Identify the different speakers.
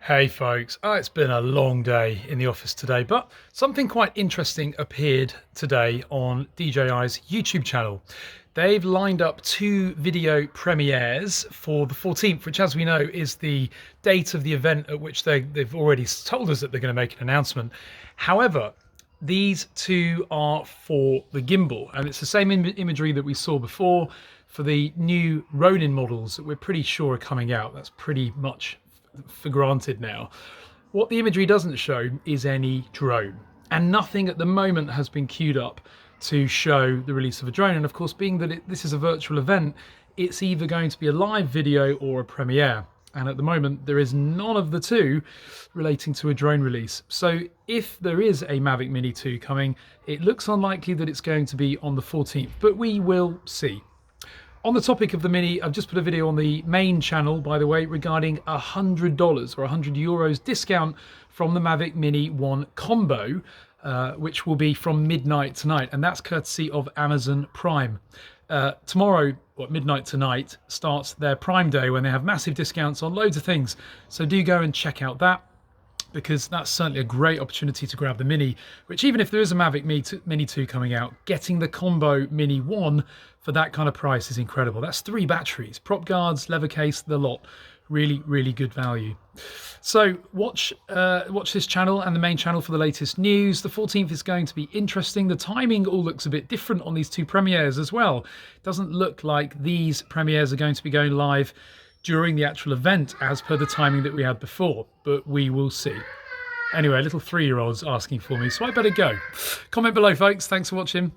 Speaker 1: Hey folks, it's been a long day in the office today, but something quite interesting appeared today on DJI's YouTube channel. They've lined up two video premieres for the 14th, which, as we know, is the date of the event at which they've already told us that they're going to make an announcement. However, these two are for the gimbal, and it's the same imagery that we saw before for the new Ronin models that we're pretty sure are coming out. That's pretty much for granted now. What the imagery doesn't show is any drone, and nothing at the moment has been queued up to show the release of a drone. And of course, being that this is a virtual event, it's either going to be a live video or a premiere. And at the moment, there is none of the two relating to a drone release. So if there is a Mavic Mini 2 coming, it looks unlikely that it's going to be on the 14th, but we will see. On the topic of the Mini, I've just put a video on the main channel, by the way, regarding $100 or €100 discount from the Mavic Mini 1 combo, which will be from midnight tonight, and that's courtesy of Amazon Prime. Tomorrow, or midnight tonight, starts their Prime Day when they have massive discounts on loads of things. So do go and check out that, because that's certainly a great opportunity to grab the Mini, which, even if there is a Mavic Mini 2 coming out, getting the combo Mini 1 for that kind of price is incredible. That's 3 batteries, prop guards, lever case, the lot. Really, really good value. So watch this channel and the main channel for the latest news. The 14th is going to be interesting. The timing all looks a bit different on these two premieres as well. It doesn't look like these premieres are going to be going live during the actual event as per the timing that we had before, but we will see. Anyway, a little 3-year-old's asking for me, so I better go. Comment below, folks. Thanks for watching.